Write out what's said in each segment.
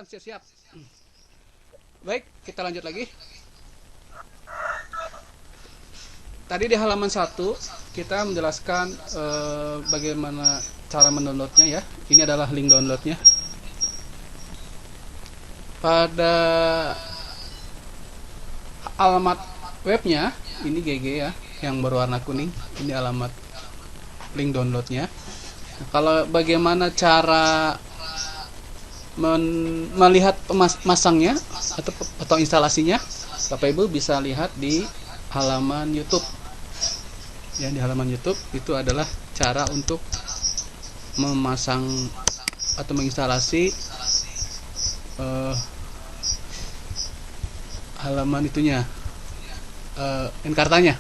Silakan siap-siap. Baik, kita lanjut lagi. Tadi di halaman 1 kita menjelaskan bagaimana cara mendownloadnya ya. Ini adalah link downloadnya. Pada alamat webnya ini GG ya, yang berwarna kuning. Ini alamat link downloadnya. Nah, kalau bagaimana cara melihat masangnya atau instalasinya, Bapak Ibu bisa lihat di halaman YouTube. Ya, di halaman YouTube itu adalah cara untuk memasang atau menginstalasi halaman itunya, Encarta-nya.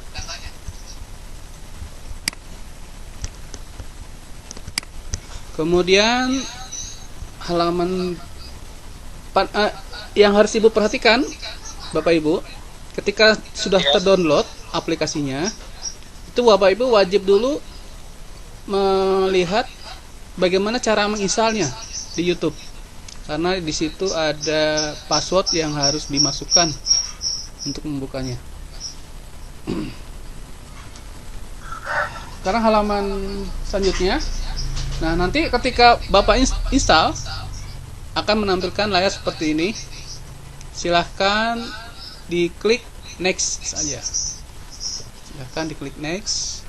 Kemudian halaman yang harus Ibu perhatikan, Bapak Ibu, ketika sudah terdownload aplikasinya, itu Bapak Ibu wajib dulu melihat bagaimana cara menginstalnya di YouTube, karena di situ ada password yang harus dimasukkan untuk membukanya. Sekarang halaman selanjutnya. Nah, nanti ketika Bapak install akan menampilkan layar seperti ini. Silahkan diklik next saja. Silahkan diklik next.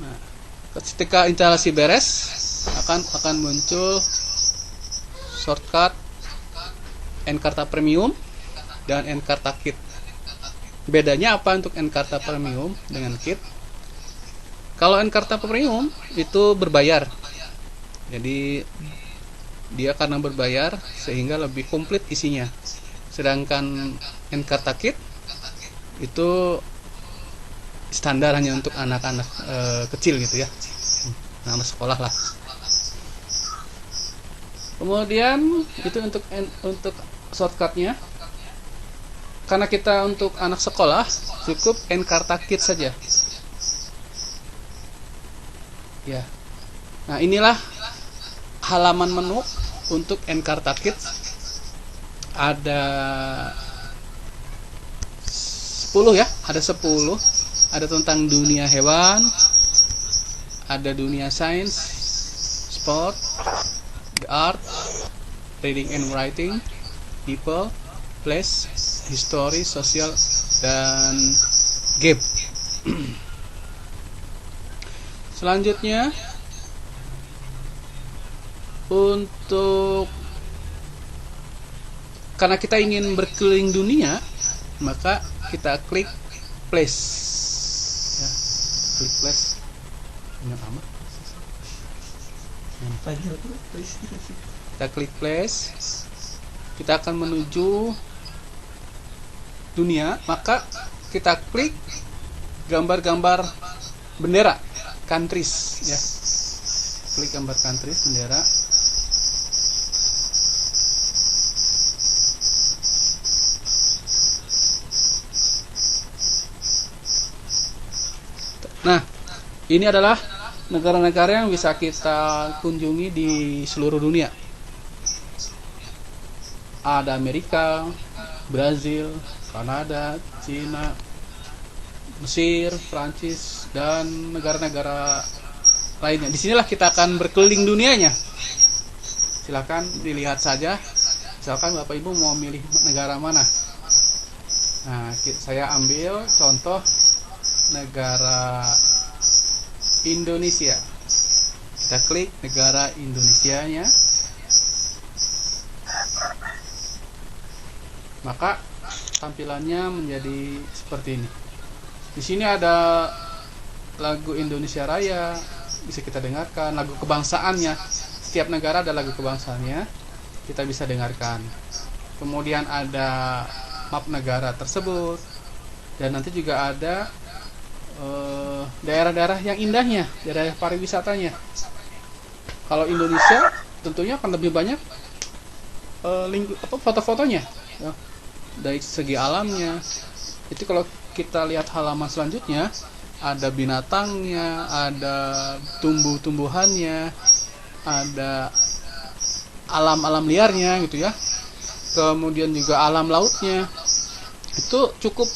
Nah, ketika instalasi beres akan muncul shortcut Encarta Premium dan Encarta Kit. Bedanya apa untuk Encarta Premium dengan Kit? Kalau Encarta Premium itu berbayar. Jadi dia karena berbayar sehingga lebih komplit isinya. Sedangkan Encarta Kit itu standar hanya untuk anak-anak kecil gitu ya, anak sekolah lah. Kemudian itu untuk shortcutnya, karena kita untuk anak sekolah cukup Encarta Kit saja ya. Nah, inilah halaman menu untuk Encarta Kit. Ada 10 ya, ada 10. Ada tentang dunia hewan, ada dunia sains, sport, the art, reading and writing, people, place, history, social, dan game. Selanjutnya, karena kita ingin berkeliling dunia, maka kita klik place ya, klik place. Ingat amat. Kita klik place, kita akan menuju dunia, maka kita klik gambar-gambar bendera countries ya. Klik gambar countries, bendera. Nah, ini adalah negara-negara yang bisa kita kunjungi di seluruh dunia. Ada Amerika, Brazil, Kanada, Cina, Mesir, Prancis, dan negara-negara lainnya. Disinilah kita akan berkeliling dunianya. Silakan dilihat saja. Misalkan Bapak Ibu mau milih negara mana. Nah, saya ambil contoh negara Indonesia. Kita klik negara Indonesianya. Maka tampilannya menjadi seperti ini. Di sini ada lagu Indonesia Raya, bisa kita dengarkan, lagu kebangsaannya. Setiap negara ada lagu kebangsaannya, kita bisa dengarkan. Kemudian ada map negara tersebut, dan nanti juga ada daerah-daerah yang indahnya, daerah pariwisatanya. Kalau Indonesia tentunya akan lebih banyak foto-fotonya ya, dari segi alamnya. Itu kalau kita lihat halaman selanjutnya, ada binatangnya, ada tumbuh-tumbuhannya, ada alam-alam liarnya gitu ya, kemudian juga alam lautnya, itu cukup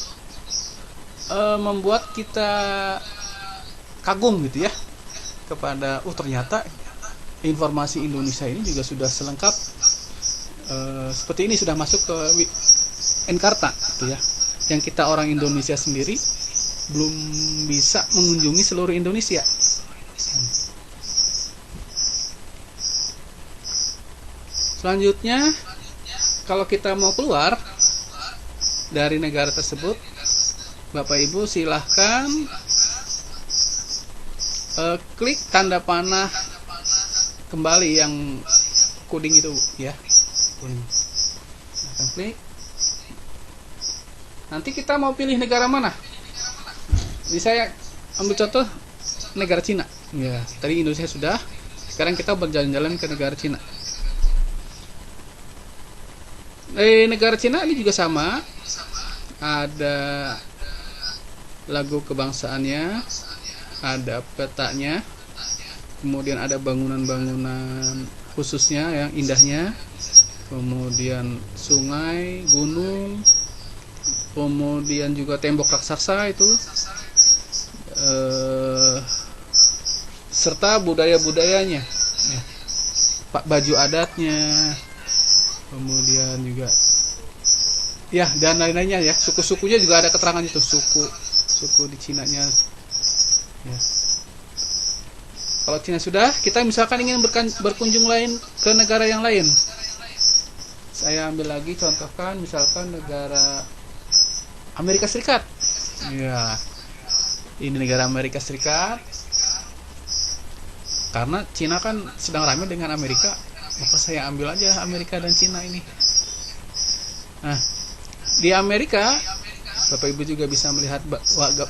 membuat kita kagum gitu ya kepada ternyata informasi Indonesia ini juga sudah selengkap seperti ini, sudah masuk ke Encarta gitu ya, yang kita orang Indonesia sendiri belum bisa mengunjungi seluruh Indonesia. Selanjutnya, kalau kita mau keluar dari negara tersebut, Bapak Ibu silahkan klik tanda panah kembali yang kuning itu ya, kuning. Silahkan klik. Nanti kita mau pilih negara mana? Jadi saya ambil contoh negara Cina. Ya, tadi Indonesia sudah. Sekarang kita berjalan-jalan ke negara Cina. Negara Cina ini juga sama, ada lagu kebangsaannya, ada petanya, kemudian ada bangunan-bangunan khususnya yang indahnya, kemudian sungai, gunung, kemudian juga tembok raksasa itu, serta budaya-budayanya, ya, baju adatnya, kemudian juga ya dan lain-lainnya ya, suku-sukunya juga ada keterangan itu, suku di Cina-nya ya. Kalau Cina sudah, kita misalkan ingin berkunjung lain ke negara yang lain, saya ambil lagi contohkan misalkan negara Amerika Serikat ya, ini negara Amerika Serikat, karena Cina kan sedang ramai dengan Amerika, maka saya ambil aja Amerika dan Cina ini. Nah, di Amerika Bapak Ibu juga bisa melihat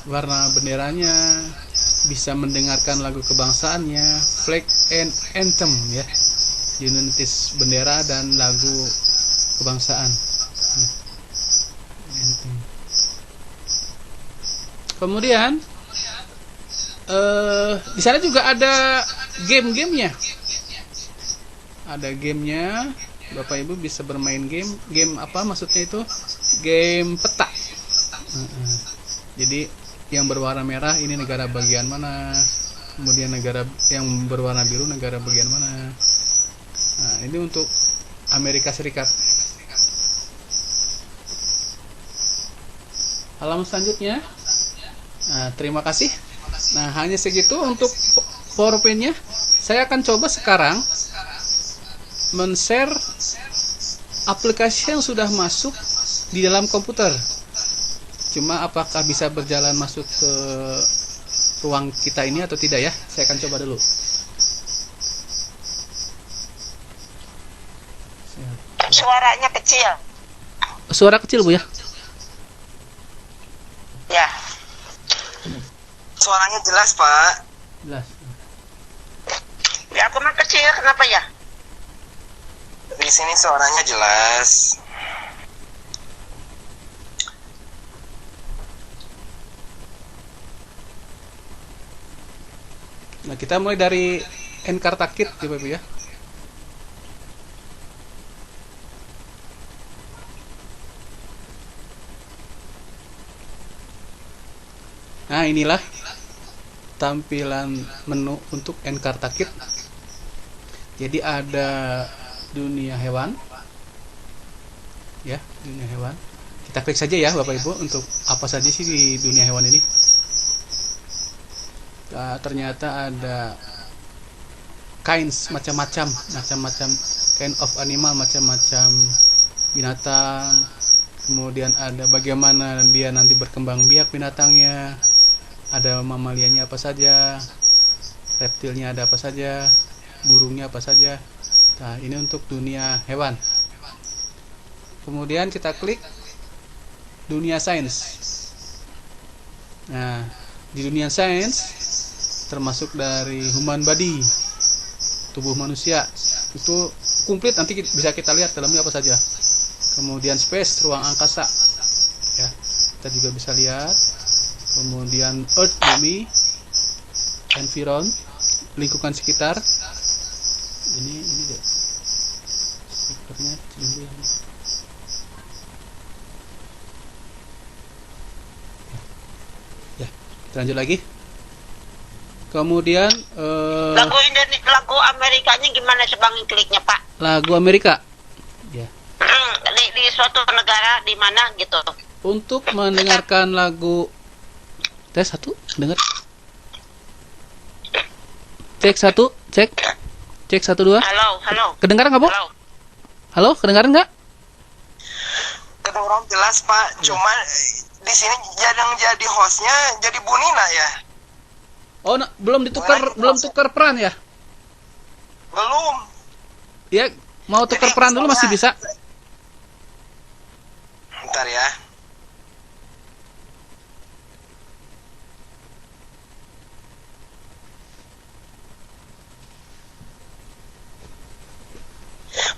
warna benderanya, bisa mendengarkan lagu kebangsaannya, flag and anthem ya, unitatis bendera dan lagu kebangsaan. Kemudian di sana juga ada game-gamenya. Ada gamenya, Bapak Ibu bisa bermain game apa maksudnya itu? Game peta. Jadi yang berwarna merah ini negara bagian mana, kemudian negara yang berwarna biru negara bagian mana. Nah, ini untuk Amerika Serikat. Halaman selanjutnya. Nah, terima kasih. Nah, hanya segitu untuk PowerPoint-nya. Saya akan coba sekarang men-share aplikasi yang sudah masuk di dalam komputer. Cuma apakah bisa berjalan masuk ke ruang kita ini atau tidak ya? Saya akan coba dulu. Suaranya kecil. Suara kecil, Bu ya? Ya. Suaranya jelas, Pak. Jelas. Ya aku mah kecil, kenapa ya? Di sini suaranya jelas. Nah, kita mulai dari Encarta Kit ya, Bapak ya. Nah, inilah tampilan menu untuk Encarta Kit. Jadi ada dunia hewan. Ya, dunia hewan. Kita klik saja ya, Bapak Ibu, untuk apa saja sih di dunia hewan ini. Nah, ternyata ada kinds, macam-macam kind of animal, macam-macam binatang. Kemudian ada bagaimana dia nanti berkembang biak binatangnya, ada mamalianya apa saja, reptilnya ada apa saja, burungnya apa saja. Nah, ini untuk dunia hewan. Kemudian kita klik dunia sains. Nah, di dunia sains termasuk dari human body, tubuh manusia, itu komplit, nanti bisa kita lihat dalamnya apa saja. Kemudian space, ruang angkasa ya, kita juga bisa lihat. Kemudian earth, bumi, environ, lingkungan sekitar, ini deh. Sepertinya dulu ya. Ya, kita lanjut lagi. Kemudian Lagu Amerikanya gimana sebangin kliknya Pak? lagu Amerika. Ya. Di suatu negara di mana gitu. Untuk mendengarkan lagu tes satu, dengar. Cek satu, cek. Cek 1 2. Halo. Kedengaran nggak, Bu? Halo. Halo, kedengaran nggak? Kedengeran jelas Pak, cuman di sini yang jadi hostnya jadi Bu Nina ya. Oh, belum tukar peran ya? Belum. Ya, mau tukar Jadi, peran dulu masih bisa. Bentar ya.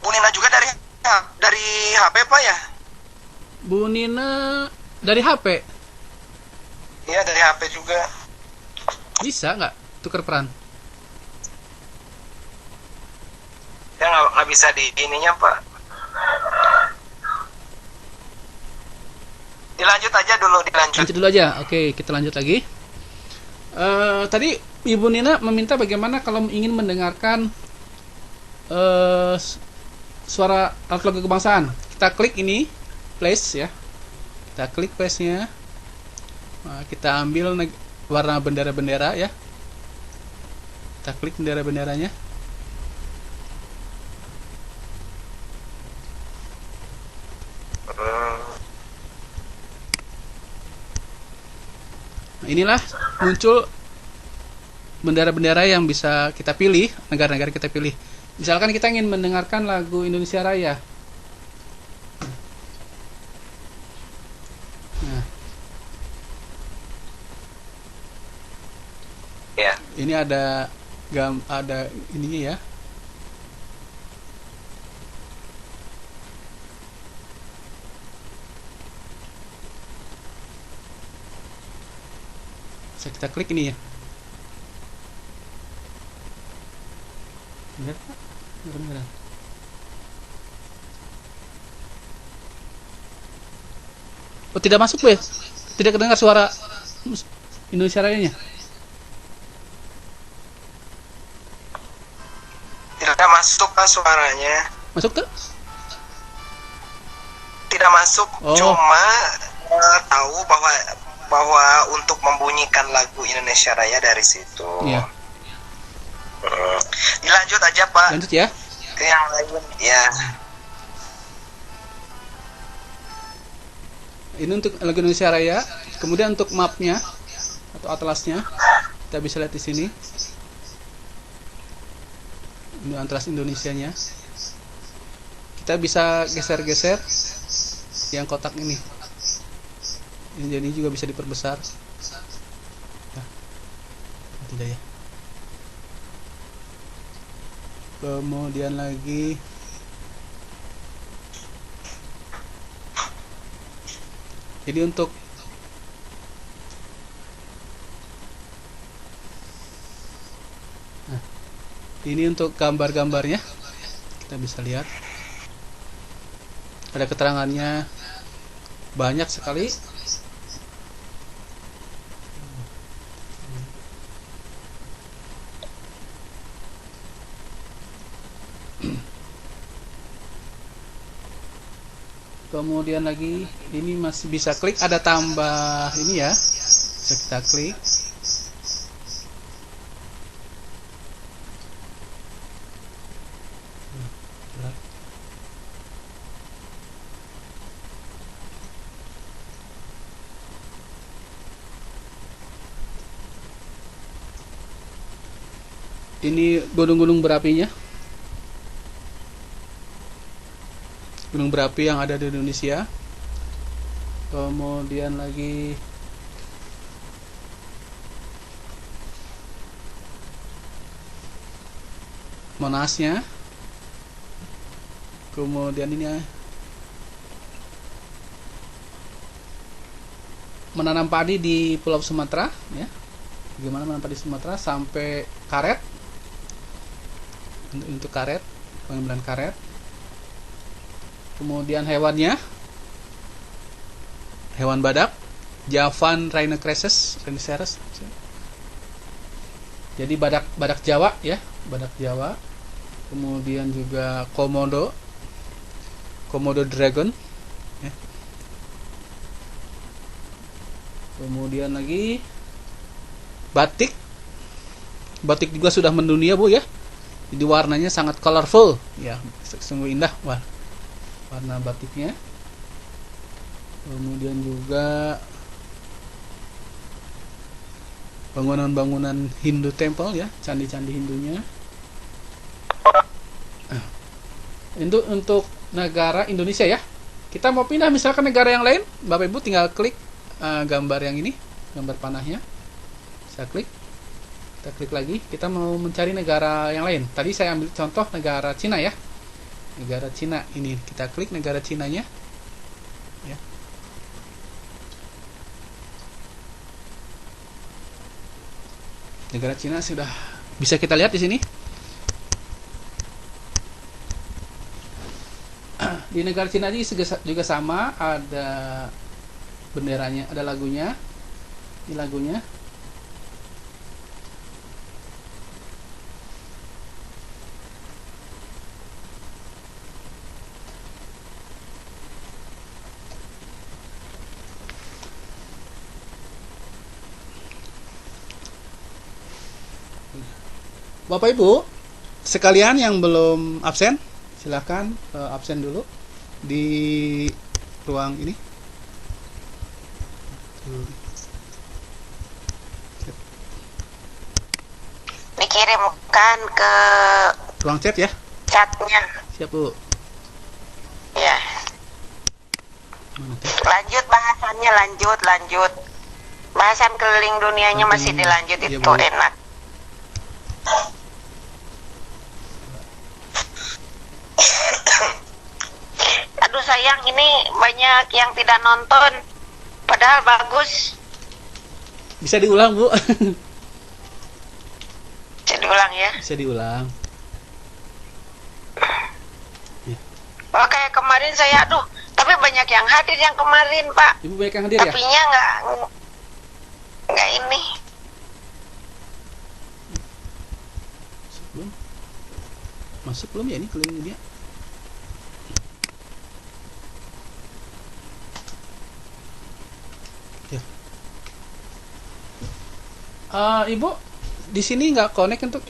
Bu Nina juga dari HP Pak ya? Bu Nina dari HP. Iya dari HP juga. Bisa nggak tukar peran? Ya nggak bisa di ininya Pak. Dilanjut aja dulu, dilanjut. Lanjut dulu aja. Oke, kita lanjut lagi. Tadi Ibu Nina meminta bagaimana kalau ingin mendengarkan suara alat lagu kebangsaan. Kita klik ini, place ya. Kita klik place-nya. Nah, kita ambil warna bendera-bendera ya. Kita klik bendera-benderanya. Nah, inilah muncul bendera-bendera yang bisa kita pilih, negara-negara kita pilih. Misalkan kita ingin mendengarkan lagu Indonesia Raya. Nah, Ya. ini ada ininya ya. Bisa kita klik ini ya. Benar, Pak? Benar. Oh, tidak masuk, Bu ya? Tidak kedengar suara Indonesia Raya-nya? Tidak masuk Pak suaranya. Masuk tuh? Tidak masuk. Oh. Cuma tahu bahwa untuk membunyikan lagu Indonesia Raya dari situ. Iya. Dilanjut aja Pak. Lanjut ya. Ke yang lain. Ya. Ini untuk lagu Indonesia Raya. Kemudian untuk mapnya atau atlasnya, kita bisa lihat di sini. Ini atlas Indonesianya. Kita bisa geser-geser yang kotak ini. Ini jadi juga bisa diperbesar. Nah, tidak ya. Kemudian lagi ini untuk ini untuk gambar-gambarnya, kita bisa lihat ada keterangannya banyak sekali. Kemudian lagi ini masih bisa klik, ada tambah ini ya, bisa kita klik. Ini gunung-gunung berapinya, gunung berapi yang ada di Indonesia. Kemudian lagi Monasnya. Kemudian ini menanam padi di Pulau Sumatera ya. Bagaimana menanam padi di Sumatera sampai karet. Untuk karet, pengambilan karet. Kemudian hewannya, hewan badak, Javan rhinoceros. Jadi badak Jawa ya, badak Jawa. Kemudian juga Komodo dragon. Ya. Kemudian lagi batik. Batik juga sudah mendunia Bu ya. Jadi warnanya sangat colorful ya, sungguh indah warna batiknya. Kemudian juga bangunan-bangunan Hindu temple ya, candi-candi Hindunya. Itu untuk negara Indonesia ya. Kita mau pindah misalkan negara yang lain, Bapak Ibu tinggal klik gambar yang ini, gambar panahnya. Saya klik. Kita klik lagi, kita mau mencari negara yang lain. Tadi saya ambil contoh negara Cina ya. Negara Cina ini, kita klik negara Cinanya. Ya. Negara Cina sudah bisa kita lihat di sini. Di negara Cina juga sama, ada benderanya, ada lagunya. Ini lagunya. Bapak Ibu sekalian yang belum absen, silakan absen dulu di ruang ini. Dikirimkan ke Ruang chat ya. chatnya. Siap Bu. Ya. Mana tuh? Lanjut bahasannya, lanjut. Bahasan keliling dunianya masih dilanjut, Iya, itu Bu. enak. Aduh sayang, ini banyak yang tidak nonton. Padahal bagus. Bisa diulang Bu. Bisa diulang ya. Bisa diulang. Oh, kayak kemarin saya, aduh, tapi banyak yang hadir yang kemarin Pak. Ibu banyak yang hadir ya? Tapi nya nggak ini. Masuk belum ya ini keliling dunia? Ya. Ibu di sini nggak connect untuk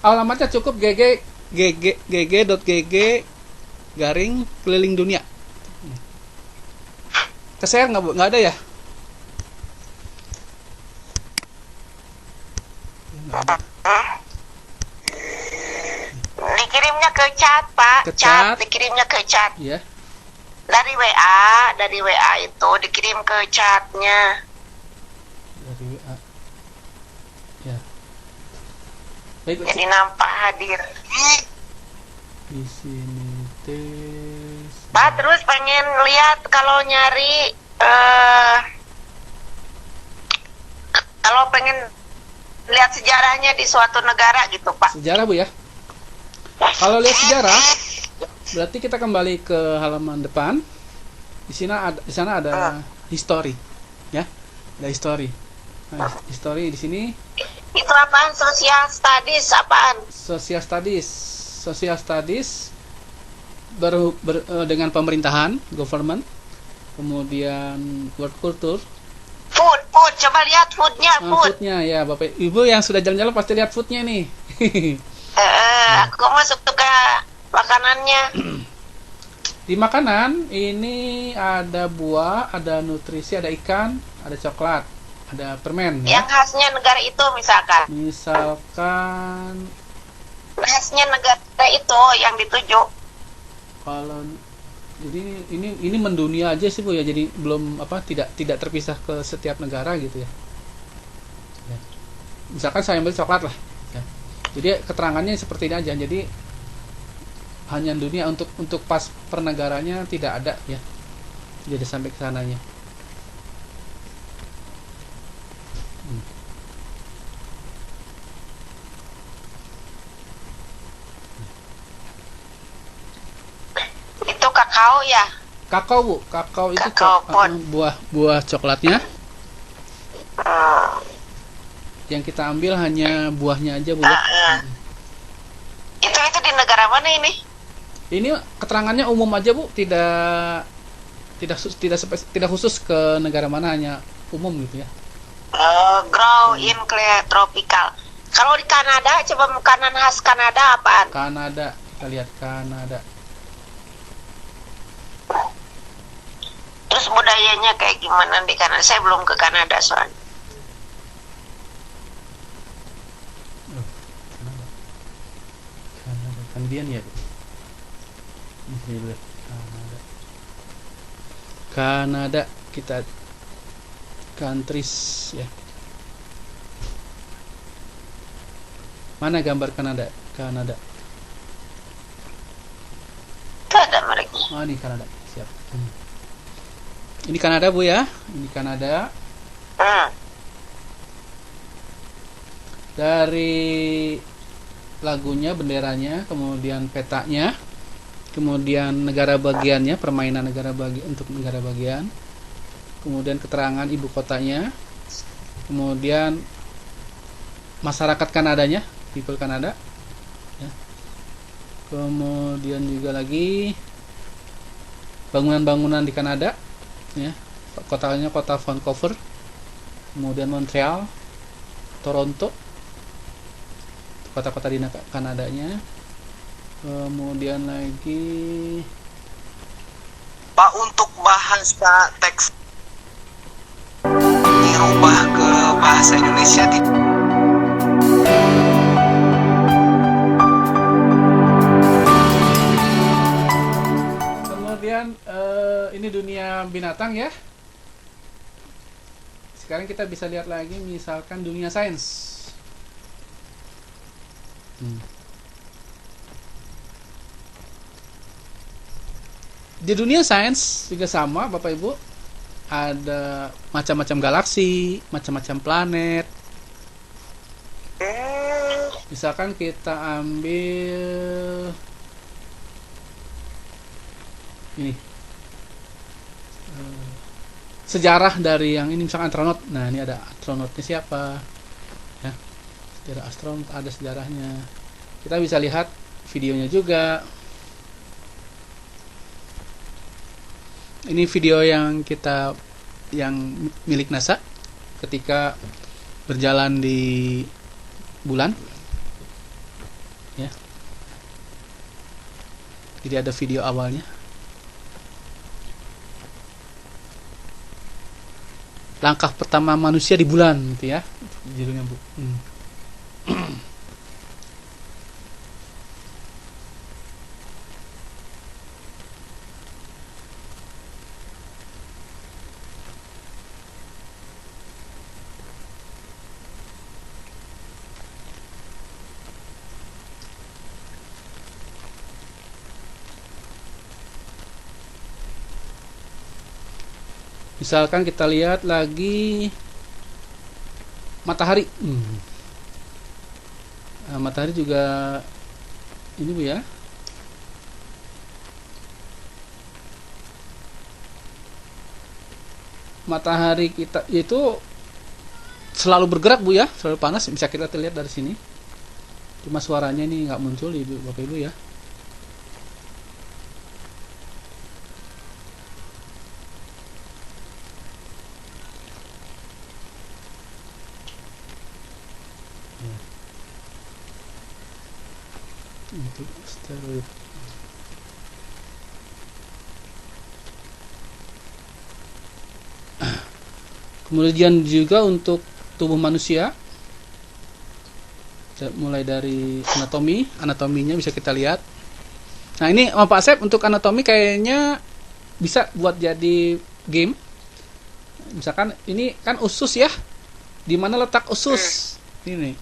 alamatnya, cukup gg.gg garing keliling dunia. Ke-share nggak Bu? Nggak ada ya? Nggak ada. Dikirimnya ke chat Pak. Ke chat. Dikirimnya ke chat. Ya. Dari WA itu dikirim ke chatnya. Dari WA. Ya. Baik, Jadi nampak hadir. di sini tes. Pak terus pengen lihat kalau nyari kalau pengen lihat sejarahnya di suatu negara gitu Pak. Sejarah Bu ya. Kalau lihat sejarah, berarti kita kembali ke halaman depan. Di sana ada history, ya. Ada history. Nah, history di sini Itu apaan? Social studies apaan? social studies dengan pemerintahan, government, kemudian world culture. Food. Coba lihat foodnya, food. Foodnya ya, Bapak Ibu yang sudah jalan-jalan pasti lihat foodnya nih. Aku masuk ke makanannya. Di makanan ini ada buah, ada nutrisi, ada ikan, ada coklat, ada permen ya. Yang khasnya negara itu misalkan. Misalkan Khasnya negara itu yang dituju. kalau jadi ini mendunia aja sih Bu ya, jadi belum tidak terpisah ke setiap negara gitu ya. Ya. Misalkan saya ambil coklat lah. Ya. Jadi keterangannya seperti ini aja. Jadi hanya dunia, untuk pas per negaranya tidak ada ya. Jadi sampai ke sananya. Itu kakao ya. Kakao Bu, kakao itu Kakao pot. buah coklatnya. Hmm. Yang kita ambil hanya buahnya aja Bu ya. Itu di negara mana ini? Ini keterangannya umum aja Bu, tidak khusus ke negara mana, hanya umum gitu ya. Grow in clear tropical. Kalau di Kanada, coba makanan khas Kanada apaan? Kanada, kita lihat Kanada. Terus budayanya kayak gimana di Kanada? Saya belum ke Kanada soalnya. Kanada, Kanadian ya Bu. Ini lihat Kanada. Kanada, kita countries ya. Mana gambar Kanada? Kanada. Itu ada mereka. Oh, ini Kanada. Siap. Ini Kanada Bu ya. Ini Kanada. Dari lagunya, benderanya, kemudian petanya, kemudian negara bagiannya, permainan negara bagian untuk negara bagian, kemudian keterangan ibu kotanya, kemudian masyarakat Kanadanya, people Kanada ya. Kemudian juga lagi bangunan-bangunan di Kanada ya. Kotanya kota Vancouver, kemudian Montreal, Toronto, kota-kota di Kanadanya. Kemudian lagi Pak, untuk bahasa teks dirubah ke bahasa Indonesia kemudian ini dunia binatang ya. Sekarang kita bisa lihat lagi misalkan dunia sains. Di dunia sains juga sama Bapak Ibu, ada macam-macam galaksi, macam-macam planet. Misalkan kita ambil ini sejarah dari yang ini, misalkan astronot. Nah, ini ada astronotnya siapa ya, sejarah astronot ada sejarahnya, kita bisa lihat videonya juga. Ini video yang milik NASA ketika berjalan di bulan ya. Jadi ada video awalnya, langkah pertama manusia di bulan gitu ya judulnya Bu. Misalkan kita lihat lagi matahari. Nah, matahari juga ini Bu ya. Matahari kita itu selalu bergerak Bu ya, selalu panas, bisa kita lihat dari sini. Cuma suaranya ini nggak muncul Ibu Bapak Ibu ya. Untuk asteroid. Kemudian juga untuk tubuh manusia, mulai dari anatominya bisa kita lihat. Nah, ini Pak Asep, untuk anatomi kayaknya bisa buat jadi game. Misalkan ini kan usus ya, di mana letak usus ini.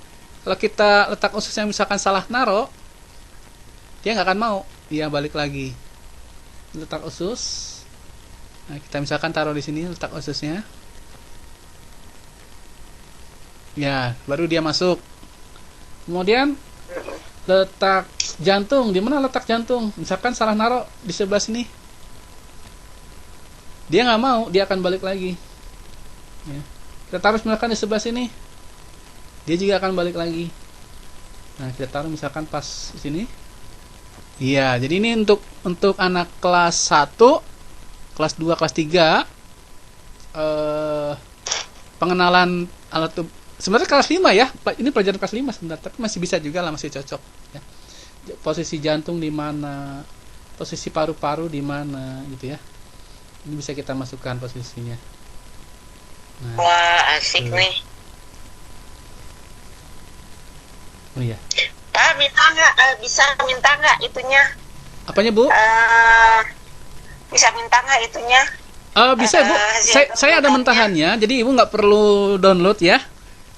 Kalau kita letak ususnya misalkan salah naro, dia nggak akan mau, dia balik lagi. Letak usus. Nah, kita misalkan taruh di sini letak ususnya. Ya, baru dia masuk. Kemudian letak jantung, di mana letak jantung? Misalkan salah naruh di sebelah sini. Dia nggak mau, dia akan balik lagi. Ya. Kita taruh misalkan di sebelah sini, dia juga akan balik lagi. Nah, kita taruh misalkan pas di sini. Iya, jadi ini untuk anak kelas 1, kelas 2, kelas 3 pengenalan alat tubuh. Sebenarnya kelas 5 ya. Ini pelajaran kelas 5 sebenarnya, tapi masih bisa juga lah, masih cocok ya. Posisi jantung di mana, posisi paru-paru di mana gitu ya. Ini bisa kita masukkan posisinya. Nah, Wah, asik tuh. nih. Oh iya. Pak, bisa minta nggak itunya? Apanya, Bu? Bisa minta nggak itunya? Bisa, Bu. Saya ada mentahannya, jadi Ibu nggak perlu download ya.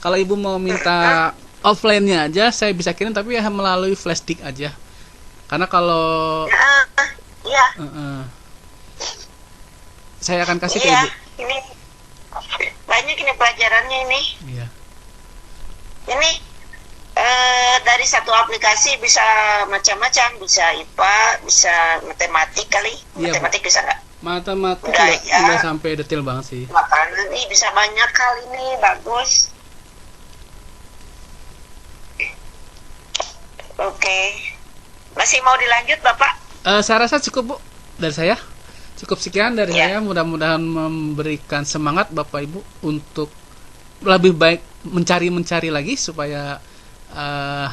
Kalau Ibu mau minta offline-nya aja, saya bisa kirim, tapi ya melalui flash disk aja. Karena kalau Iya. saya akan kasih ke Iya, Ibu. ini banyak ini pelajarannya ini. Iya. Ini dari satu aplikasi bisa macam-macam, bisa IPA, bisa matematik kali. Iya, Matematik bisa nggak? Matematik Budaya. nggak sampai detail banget sih. Makanan ini bisa banyak hal ini, bagus. Oke. Masih mau dilanjut, Bapak? Saya rasa cukup, Bu, dari saya. Cukup sekian dari Ya. saya. Mudah-mudahan memberikan semangat Bapak Ibu untuk lebih baik mencari lagi supaya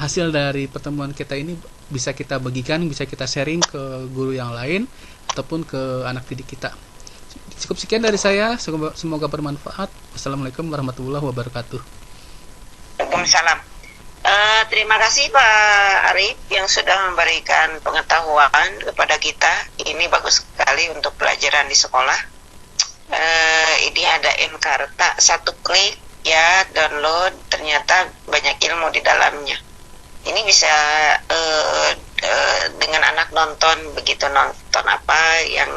hasil dari pertemuan kita ini bisa kita bagikan, bisa kita sharing ke guru yang lain ataupun ke anak didik kita. Cukup sekian dari saya. Semoga bermanfaat. Wassalamualaikum warahmatullahi wabarakatuh. Waalaikumsalam. Terima kasih Pak Arif yang sudah memberikan pengetahuan kepada kita. Ini bagus sekali untuk pelajaran di sekolah. Ini ada Encarta, satu klik ya, download, ternyata banyak ilmu di dalamnya. Ini bisa dengan anak nonton, begitu nonton apa yang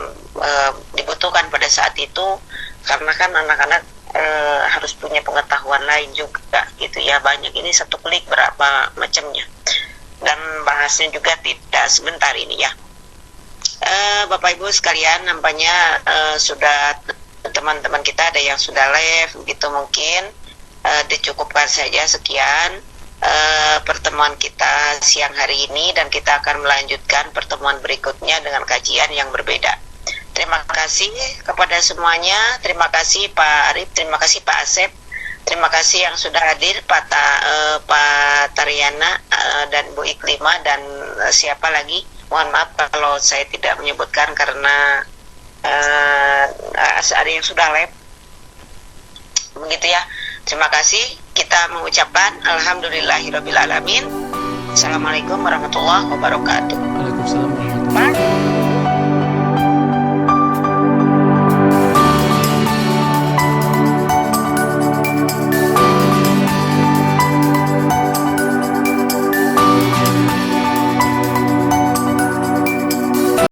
dibutuhkan pada saat itu, karena kan anak-anak harus punya pengetahuan lain juga gitu ya. Banyak, ini satu klik berapa macamnya, dan bahasnya juga tidak sebentar ini ya. Bapak Ibu sekalian, nampaknya sudah teman-teman kita ada yang sudah live gitu, mungkin dicukupkan saja sekian pertemuan kita siang hari ini, dan kita akan melanjutkan pertemuan berikutnya dengan kajian yang berbeda. Terima kasih kepada semuanya. Terima kasih Pak Arif, terima kasih Pak Asep, terima kasih yang sudah hadir Pak Tariana dan Bu Iklima, dan siapa lagi. Mohon maaf kalau saya tidak menyebutkan karena ada yang sudah live. Begitu ya. Terima kasih. Kita mengucapkan alhamdulillahirabbil alamin. Assalamualaikum warahmatullahi wabarakatuh. Waalaikumsalam warahmatullahi wabarakatuh.